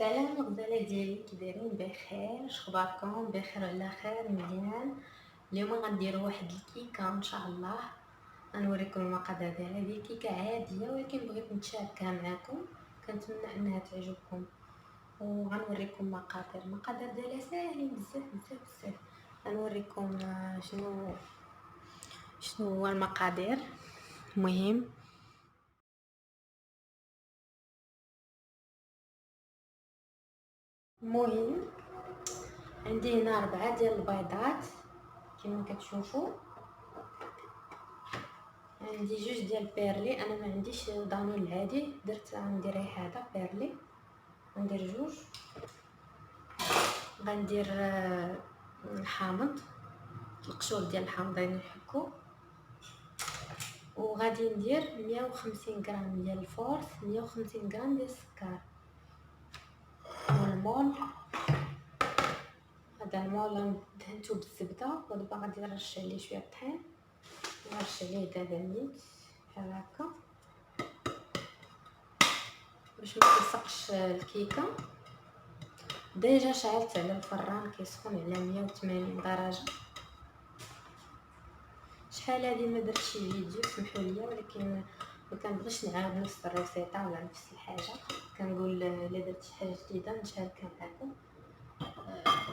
سلام الغزالة ديالي، كي دايرين؟ بخير؟ شخباركم؟ بخير على خير؟ مزيان. اليوم غنديروا واحد الكيكه ان شاء الله. غنوريكم المقادير ديالها. هذه كيكه عاديه ولكن بغيت نشاركها معكم، كنتمنى انها تعجبكم وغنوريكم المقادير ديالها ساهلين بزاف بزاف بزاف. غنوريكم شنو هو المقادير. المهم عندي هنا 4 ديال البيضات كما كتشوفوا. عندي 2 ديال بيرلي، انا ما عنديش دانون العادي، درت غندير هذا بيرلي. غندير 2. غندير الحامض، القشور ديال الحامض غادي نحكو. وغادي ندير 150 غرام ديال الفورس، 150 غرام ديال السكر، والمول. هذا المول دهنتو بالزبده ودابا غادي نرش عليه شويه الطحين، نرش عليه دابا نيت بحال هكا باش ما تلصقش الكيكه. ديجا شعلت على الفران كيسخن على 180 درجه. شحال هادي ما درتش فيديو، سمحوا لي، ولكن ما كنبغيش نعاود نفس الريسيطه ولا نفس الحاجه. كنقول الا درت شي حاجه جديده نشاركها معكم.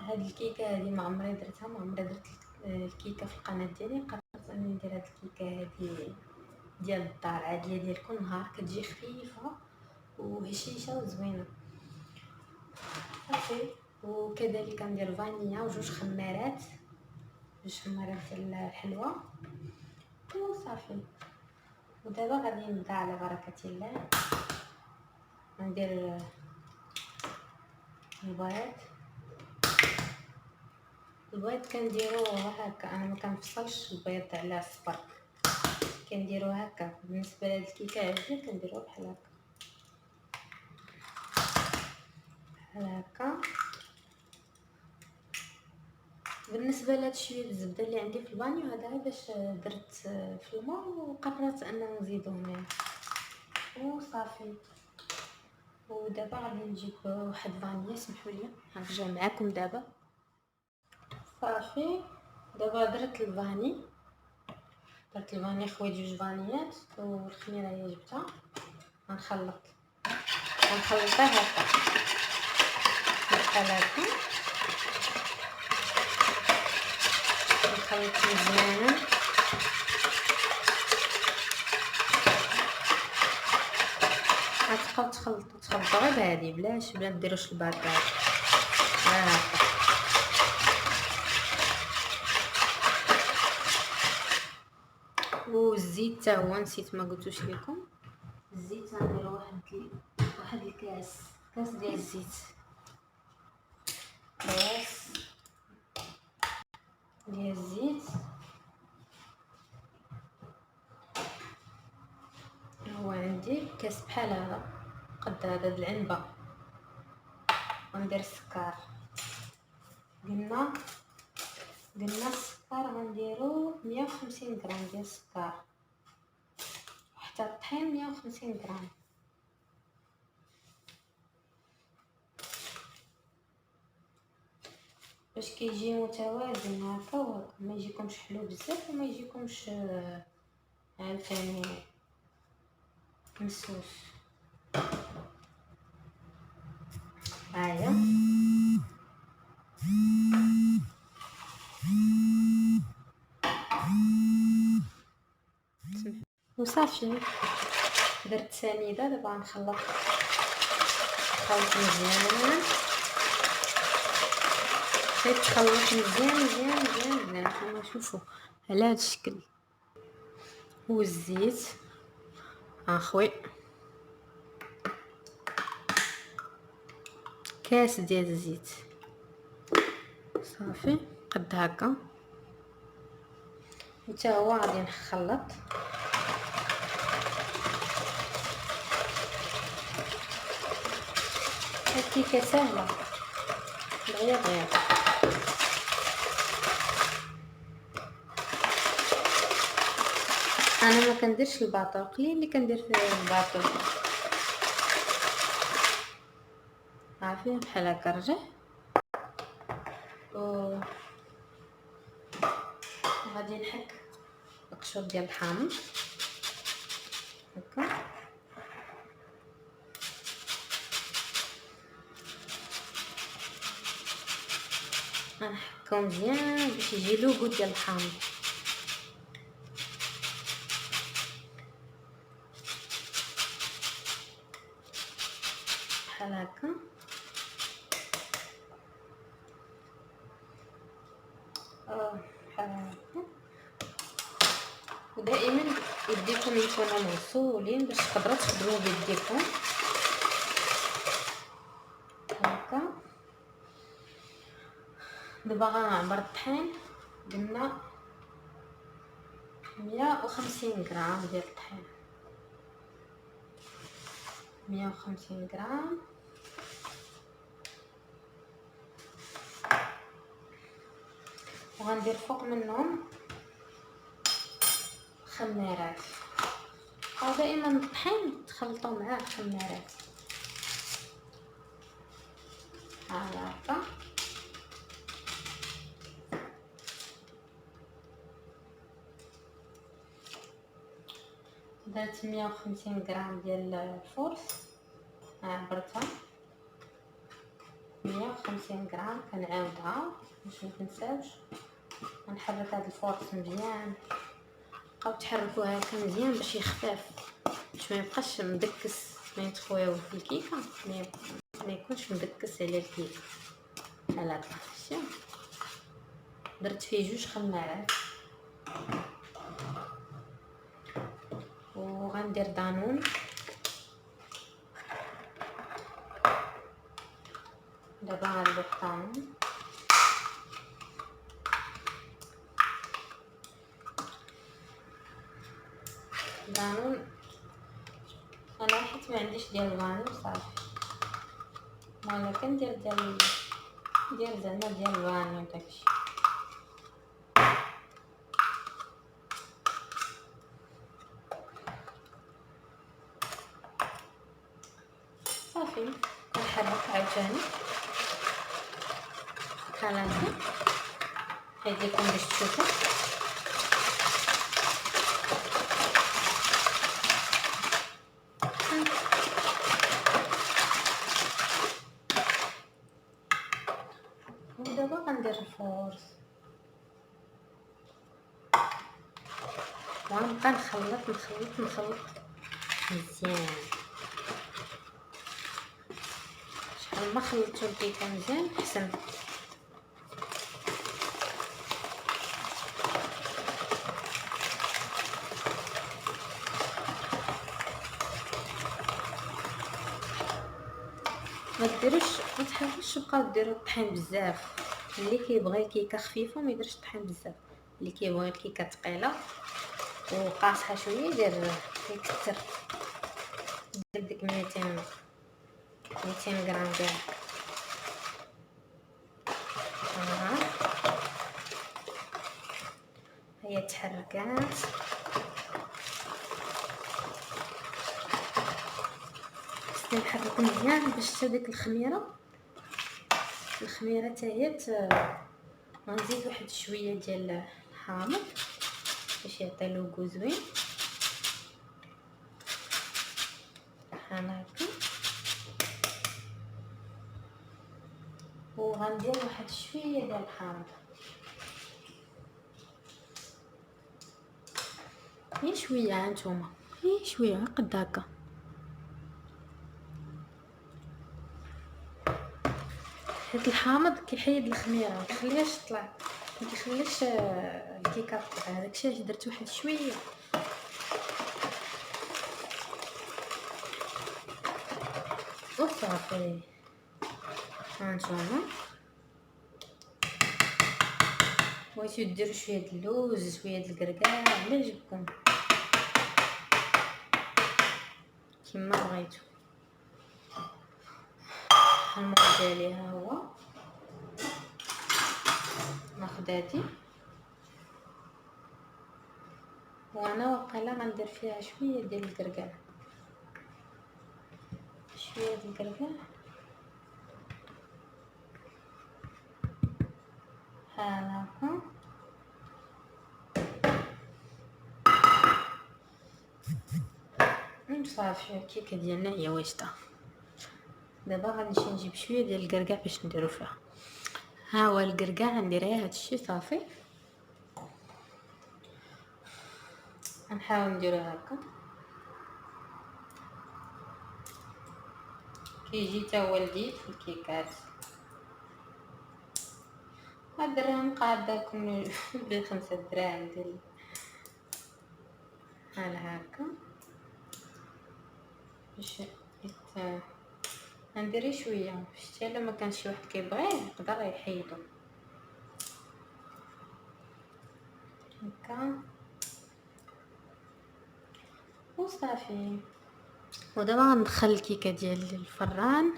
هاد الكيكه هادي ما عمري درتها، ما عمري درت الكيكه في القناه ديالي. قررت اني ندير هاد الكيكه هادي ديال الدار عاديه ديال كل نهار، كتجي خفيفه وهشيشه وزوينه صافي. وكذلك ندير فانيا وجوج خمارات، 2 خمارات ديال الحلوى وصافي. ودابا غادي نبدا على بركه الله. ندير البيض كنديرو هكا، انا ما كنفصلش البيض على الصفر، كنديرو هكا. بالنسبه لهاد الكيكه عندي كنديرو بحال هكا. بالنسبه لهاد شويه الزبده اللي عندي في البانيو هذا باش درت في الماء وقررت اننا نزيدو هنا وصافي. ودابا غادي نجيب واحد فانيا، سمحوا لي غنرجع معكم دابا. صافي دابا درت الفاني خويت 2 فانيات والخميره هي جبتها. غنخلطها هكا بحال هكا، نخلط مزيان. غتبقاو تخلطوا غير بهادي بلا ديروش الباطاط هكا. والزيت حتى هو نسيت ما قلتوش لكم، الزيت غندير واحد الكاس ديال الزيت، كاس ديال الزيت. هو عندي كاس بحال هذا قد هذا د العنبه. غندير السكر، قلنا السكر غنديرو 150 غرام ديال السكر، حتى الطحين 150 غرام. باش كيجي متوازن هكا وهكا، ما يجيكمش حلو بزاف وما يجيكمش عاوتاني مسوس. هايا وصافي درت سنيده. دابا غنخلط مزيان، تخلط مزيان كما شوفوا على هذا الشكل. والزيت اخوي كاس ديال الزيت صافي قد هكا. حتى هو غادي نخلط. الكيكه سهله دغيا. انا ما كنديرش الباطو، قليل اللي كندير فيه الباطو. عافية بحال هكا رجع و غادي نحك القشور ديال الحامض هكا. غنحكو مزيان باش يجي لوغو ديال الحامض بحال هكا. بحال هكا. ودائما يديكم يكونوا مغسولين باش تقدروا تخدموا بيديكم هكا. دابا غنعبر الطحين، قلنا 150 غرام ديال الطحين، 150 غرام. وغندير فوق منهم خميرات. او دائما الطحين تخلطوا معاه خميرات هكا. درت 150 غرام ديال الفورس، عبرتها 150 غرام. كنعاودها باش متنساوش. غنحرك هاد الفورس مزيان، بقاو تحركوها هكا مزيان باش يخفف، باش ما يبقاش مدكس. ما يتخويو في الكيكه ما يكونش مدكس على الكيكه بحال هكا. شتي درت فيه 2 خمارات. وغندير دانون، دابا غنضيف دانون. انا حيت ما عنديش ديال الفاني صافي، انا كندير ديال زعما ديال الفاني وداكشي. صافي كنحرك عاوتاني بحال هكا. هاديكم باش تشوفوا. ودابا غندير الفورس وغنبقى نخلط مزيان. شحال ما خلطتو الكيكه مزيان احسن. ما تحاولوش تبقاو ديروا الطحين بزاف. اللي كيبغي الكيكه خفيفه ما يديرش الطحين بزاف، اللي كيبغي الكيكه ثقيله وقاصحه شويه يكثر. دير ديك 200 غرام ديال هي تحركات. خصني نحرك مزيان باش حتى ديك الخميره حتى هي غنزيد واحد شويه ديال الحامض باش يعطي لوغو زوين بحال هكا. وغندير واحد شويه ديال الحامض، غير شويه هانتوما، غير شويه قد هكا. حيت الحامض كيحيد الخميره، ما كيخليهاش تطلع، ما كيخليش الكيكه تطلع. داكشي علاش درت واحد شويه. وصافي هانتوما. بغيتو ديروا شويه د اللوز، شويه د الكركاع، على جبكم كيما بغيتو. الماء ديالي ها هو، ناخذ هادي وانا واقيلا غندير فيها شويه ديال الكركاع، شويه ديال الكركاع بحال هكا. صافي الكيكه ديالنا هي واجده. دابا غنمشي نجيب شويه ديال الكركاع باش نديرو فيها. ها هو الكركاع ندير غير هادشي صافي. غنحاول نديرو هكا كيجي تا هو لذيذ في الكيكات. هاد الدراهم قاداكم ب5 دراهم ديال بحال هكا باش غندير شويه. شتي الا ما كانش شي واحد كيبغيه يقدر يحيدو هكا وصافي. ودابا غندخل الكيكه ديال الفران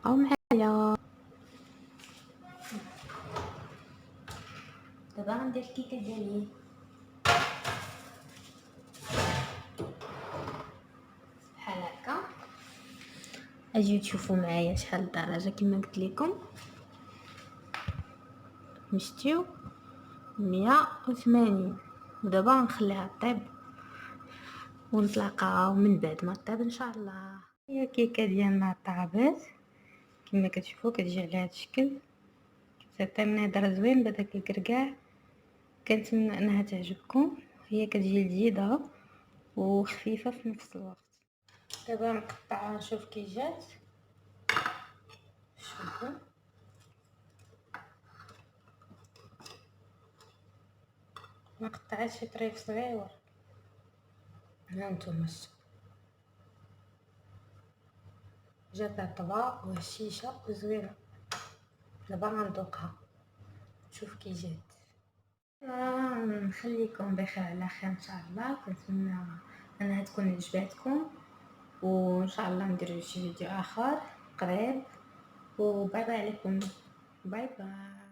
او معايا. دابا غندير الكيكه ديالي بحال هكا. اجيو تشوفوا معايا شحال الدرجه كما قلت لكم مشتيو 180. ودابا نخليها طيب ونتلاقاو من بعد ما طيب ان شاء الله. هي الكيكه ديالنا طابت كما كتشوفوا، كتجي على هذا الشكل. كتعطي منظر زوين بداك الكركاع. كنتمنى انها تعجبكم. هي كتجي لذيذه وخفيفه في نفس الوقت. دابا نقطعها نشوف كي جات. شوفوا ما قطعتش شي طريف صغيور. ها نتوما جات رطبه وهشيشه وزوينه. دابا غندوقها نشوف كي جات. نخليكم بخير على خير ان شاء الله. كنتمنى انها تكون عجبتكم وان شاء الله ندير شي فيديو اخر قريب. وباي باي عليكم. باي باي.